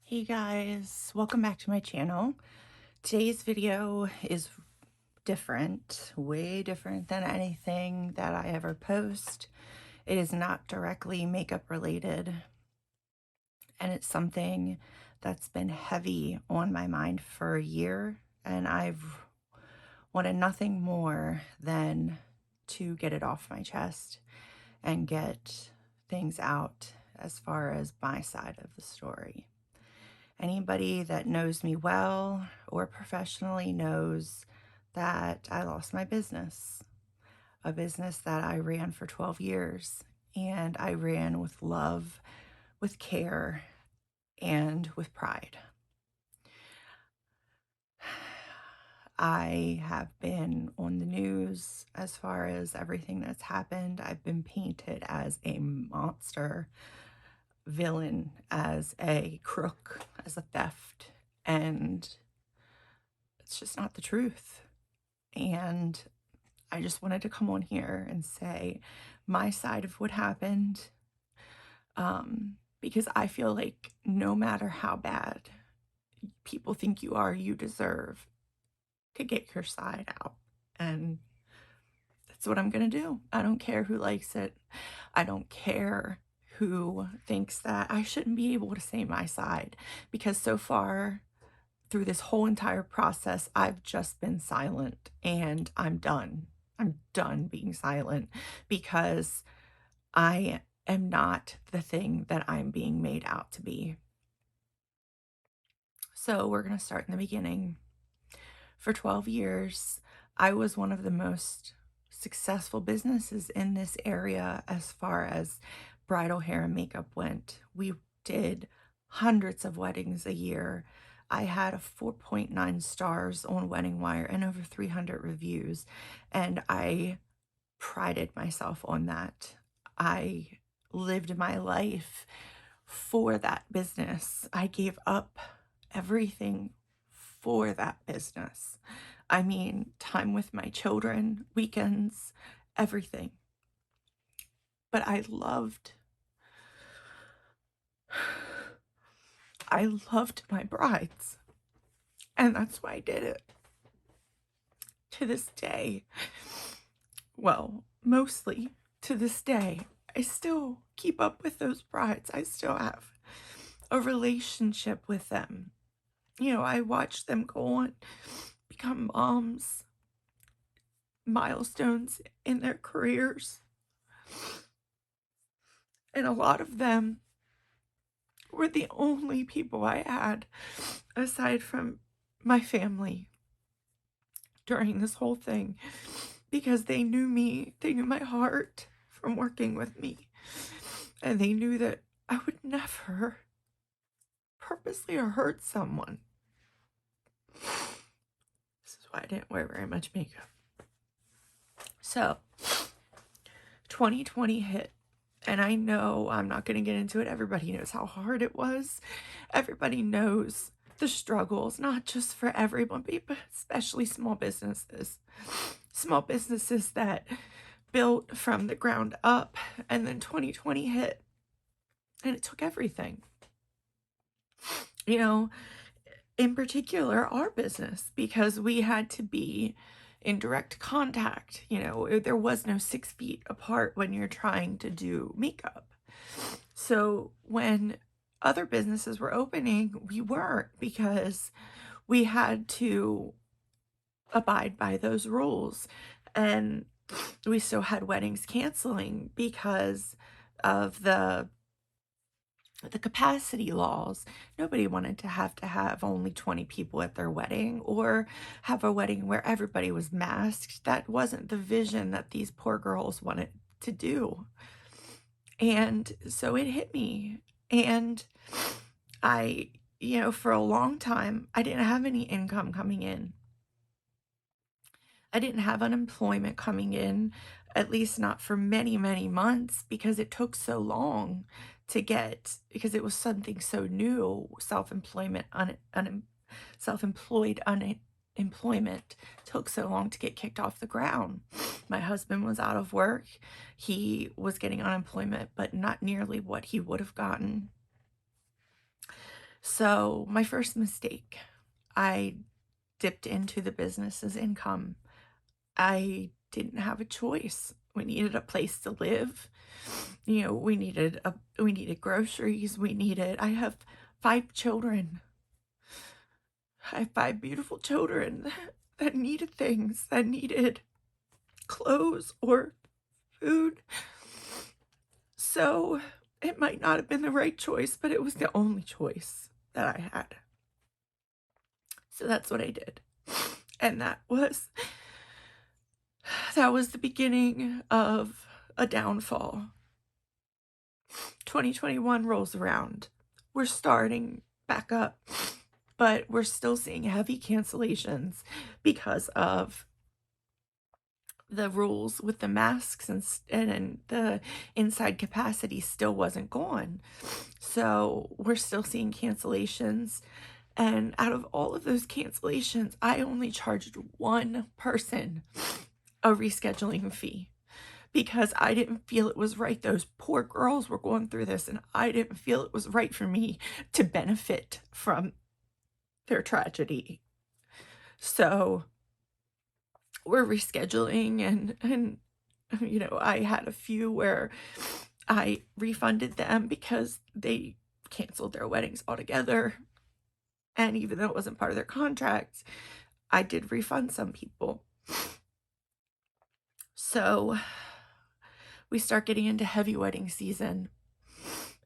Hey guys, welcome back to my channel. Today's video is different, way different than anything that I ever post. It is not directly makeup related, and it's something that's been heavy on my mind for a year, and I've wanted nothing more than to get it off my chest and get things out as far as my side of the story. Anybody that knows me well or professionally knows that I lost my business, a business that I ran for 12 years, and I ran with love, with care, and with pride. I have been on the news as far as everything that's happened. I've been painted as a monster villain, as a crook, as a theft, and it's just not the truth. And I just wanted to come on here and say my side of what happened, because I feel like no matter how bad people think you are, you deserve to get your side out. And that's what I'm going to do. I don't care who likes it. I don't care who thinks that I shouldn't be able to say my side, because so far through this whole entire process, I've just been silent, and I'm done. I'm done being silent because I am not the thing that I'm being made out to be. So we're going to start in the beginning. For 12 years, I was one of the most successful businesses in this area as far as bridal hair and makeup went. We did hundreds of weddings a year. I had a 4.9 stars on Wedding Wire and over 300 reviews, and I prided myself on that. I lived my life for that business. I gave up everything for that business. I mean, time with my children, weekends, everything. But I loved my brides, and that's why I did it. To this day, well, mostly to this day, I still keep up with those brides. I still have a relationship with them. You know, I watch them go on, become moms, milestones in their careers. And a lot of them were the only people I had, aside from my family, during this whole thing, because they knew me, they knew my heart from working with me, and they knew that I would never purposely hurt someone. This is why I didn't wear very much makeup. So 2020 hit, and I know I'm not going to get into it. Everybody knows how hard it was. Everybody knows the struggles, not just for everybody, but especially small businesses. Small businesses that built from the ground up, and then 2020 hit, and it took everything. You know, in particular, our business, because we had to be in direct contact. You know, there was no 6 feet apart when you're trying to do makeup. So when other businesses were opening, we weren't, because we had to abide by those rules. And we still had weddings canceling because of the capacity laws. Nobody wanted to have only 20 people at their wedding, or have a wedding where everybody was masked. That wasn't the vision that these poor girls wanted to do. And so it hit me. And I, you know, for a long time, I didn't have any income coming in. I didn't have unemployment coming in, at least not for many, many months, because it took so long to get, because it was something so new. Self-employment, self-employed unemployment took so long to get kicked off the ground. My husband was out of work. He was getting unemployment, but not nearly what he would have gotten. So, my first mistake, I dipped into the business's income. I didn't have a choice. We needed a place to live. We needed groceries. I have 5 children. I have 5 beautiful children that needed things, that needed clothes or food. So, it might not have been the right choice, but it was the only choice that I had. So that's what I did. And that was the beginning of a downfall. 2021 rolls around. We're starting back up, but we're still seeing heavy cancellations because of the rules with the masks and the inside capacity still wasn't gone. So we're still seeing cancellations. And out of all of those cancellations, I only charged one person a rescheduling fee because I didn't feel it was right. Those poor girls were going through this, and I didn't feel it was right for me to benefit from their tragedy. So we're rescheduling, and I had a few where I refunded them because they canceled their weddings altogether. And even though it wasn't part of their contract, I did refund some people. So we start getting into heavy wedding season.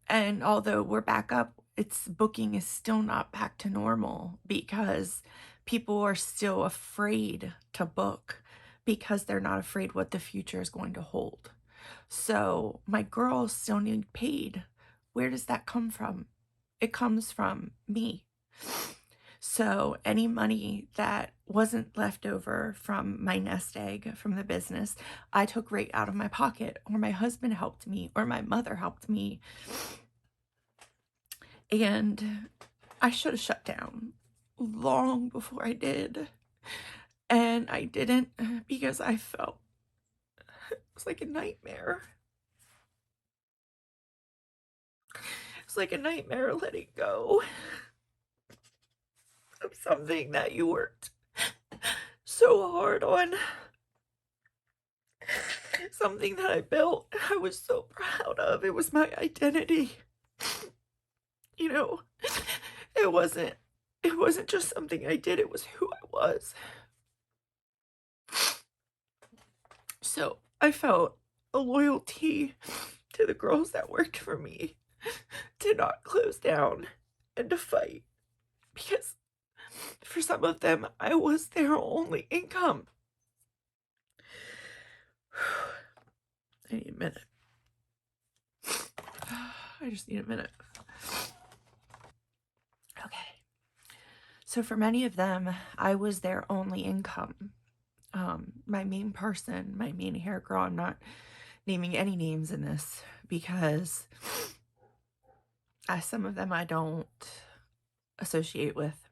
And although we're back up, its booking is still not back to normal because people are still afraid to book because they're not afraid what the future is going to hold. So my girls still need paid. Where does that come from? It comes from me. So any money that wasn't left over from my nest egg from the business, I took right out of my pocket, or my husband helped me, or my mother helped me. And I should have shut down long before I did. And I didn't because I felt it was like a nightmare. It's like a nightmare letting go of something that you worked so hard on. Something that I built, I was so proud of. It was my identity. You know, it wasn't it wasn't just something I did, it was who I was. So, I felt a loyalty to the girls that worked for me to not close down and to fight because for some of them, I was their only income. I need a minute. I just need a minute. Okay. So for many of them, I was their only income. My main person, my main hair girl, I'm not naming any names in this because some of them I don't associate with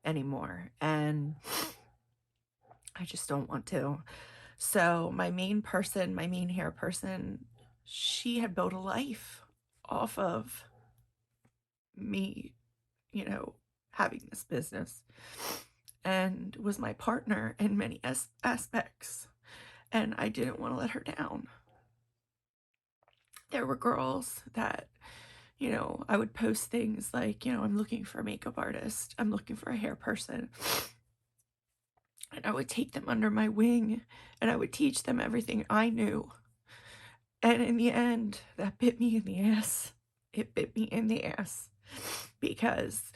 anymore, and I just don't want to. So my main person, my main hair person, she had built a life off of me, having this business, and was my partner in many aspects. And I didn't want to let her down. There were girls that, I would post things like, I'm looking for a makeup artist, I'm looking for a hair person. And I would take them under my wing and I would teach them everything I knew. And in the end, that bit me in the ass. It bit me in the ass because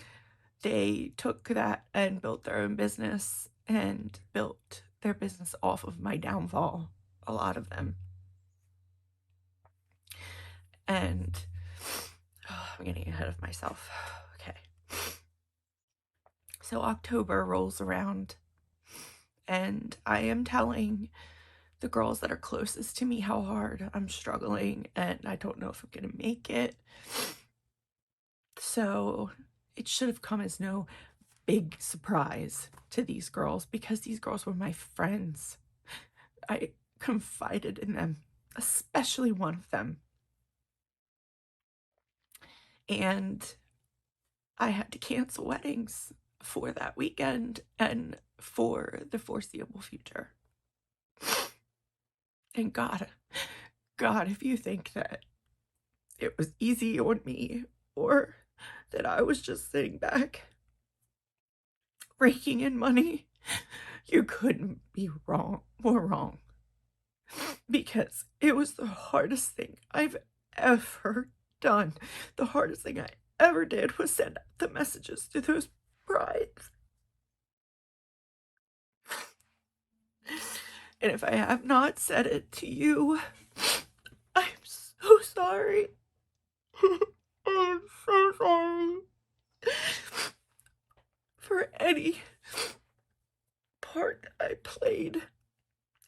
they took that and built their own business and built their business off of my downfall, a lot of them. And I'm getting ahead of myself. Okay. So October rolls around, and I am telling the girls that are closest to me how hard I'm struggling, and I don't know if I'm gonna make it. So it should have come as no big surprise to these girls because these girls were my friends. I confided in them, especially one of them. And I had to cancel weddings for that weekend and for the foreseeable future. And God, if you think that it was easy on me or that I was just sitting back raking in money, you couldn't be more wrong. Because it was the hardest thing I've ever done. The hardest thing I ever did was send out the messages to those brides. And if I have not said it to you, I'm so sorry. I'm so sorry for any part that I played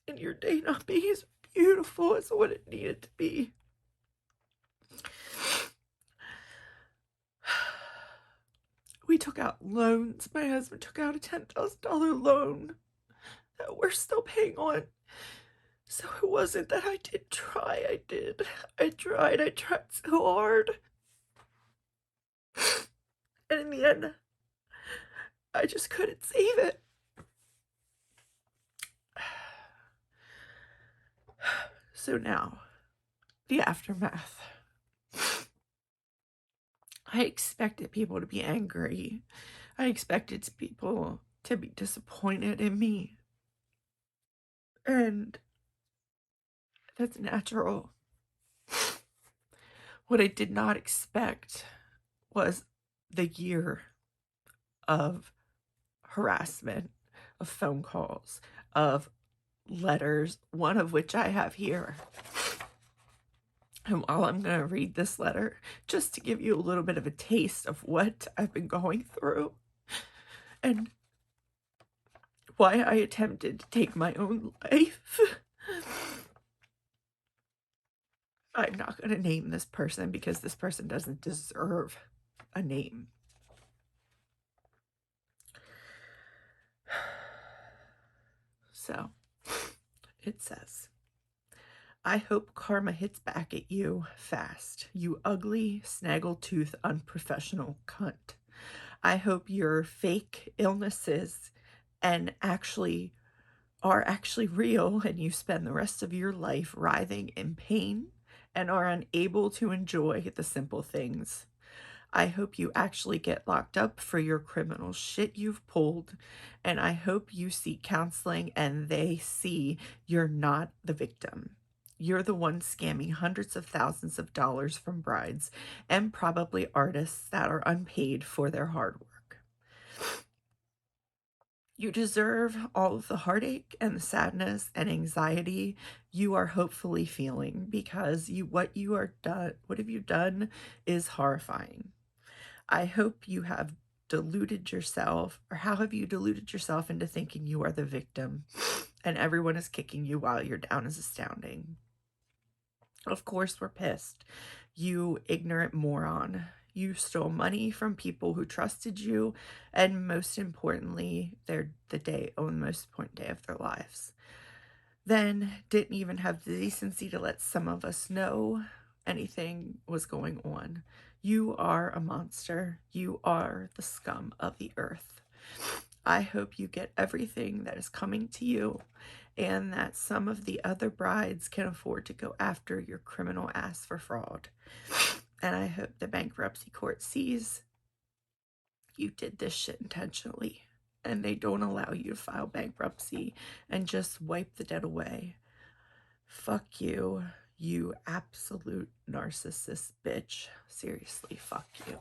in your day not being as beautiful as what it needed to be. We took out loans. My husband took out a $10,000 loan that we're still paying on. So it wasn't that I didn't try. I did. I tried so hard. And in the end, I just couldn't save it. So now, the aftermath. I expected people to be angry. I expected people to be disappointed in me. And that's natural. What I did not expect was the year of harassment, of phone calls, of letters, one of which I have here. And while I'm going to read this letter, just to give you a little bit of a taste of what I've been going through and why I attempted to take my own life. I'm not going to name this person because this person doesn't deserve a name. So, it says, I hope karma hits back at you fast, you ugly, snaggle-tooth, unprofessional cunt. I hope your fake illnesses and are actually real and you spend the rest of your life writhing in pain and are unable to enjoy the simple things. I hope you actually get locked up for your criminal shit you've pulled, and I hope you seek counseling and they see you're not the victim. You're the one scamming hundreds of thousands of dollars from brides and probably artists that are unpaid for their hard work. You deserve all of the heartache and the sadness and anxiety you are hopefully feeling because what have you done is horrifying. I hope you have deluded yourself, or how have you deluded yourself into thinking you are the victim and everyone is kicking you while you're down is astounding. Of course, we're pissed. You ignorant moron. You stole money from people who trusted you, and most importantly, they're the most important day of their lives. Then didn't even have the decency to let some of us know anything was going on. You are a monster. You are the scum of the earth. I hope you get everything that is coming to you and that some of the other brides can afford to go after your criminal ass for fraud. And I hope the bankruptcy court sees you did this shit intentionally and they don't allow you to file bankruptcy and just wipe the debt away. Fuck you, you absolute narcissist bitch. Seriously, fuck you.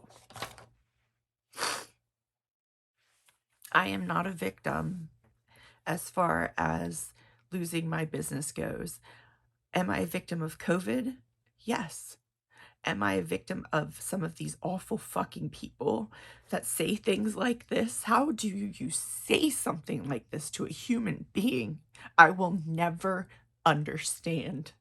I am not a victim as far as losing my business goes. Am I a victim of COVID? Yes. Am I a victim of some of these awful fucking people that say things like this? How do you say something like this to a human being? I will never understand.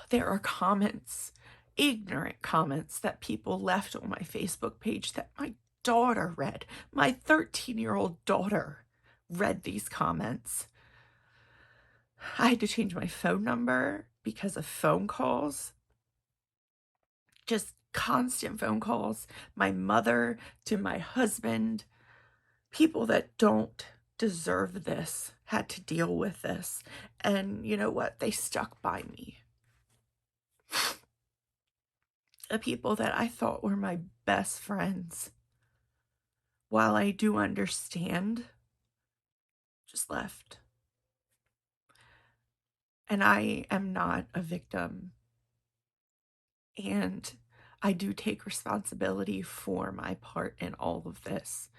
There are comments, ignorant comments that people left on my Facebook page that my daughter read. My 13-year-old daughter read these comments. I had to change my phone number because of phone calls. Just constant phone calls, my mother to my husband, people that don't deserve this had to deal with this. And you know what? They stuck by me. The people that I thought were my best friends, while I do understand, just left. And I am not a victim. And I do take responsibility for my part in all of this.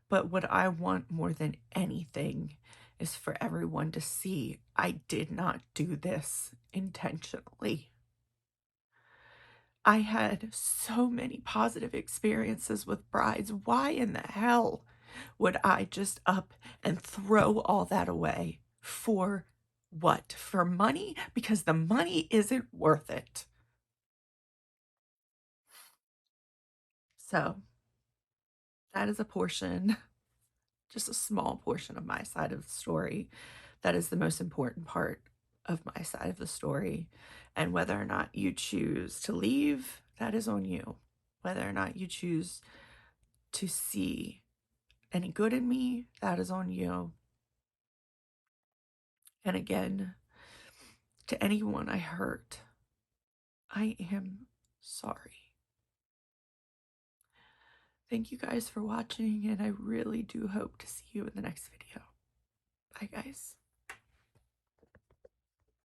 But what I want more than anything is for everyone to see I did not do this intentionally. I had so many positive experiences with brides. Why in the hell would I just up and throw all that away? For what? For money? Because the money isn't worth it. So that is a portion, just a small portion of my side of the story. That is the most important part of my side of the story. And whether or not you choose to leave, that is on you. Whether or not you choose to see any good in me, that is on you. And again, to anyone I hurt, I am sorry. Thank you guys for watching, and I really do hope to see you in the next video. Bye, guys.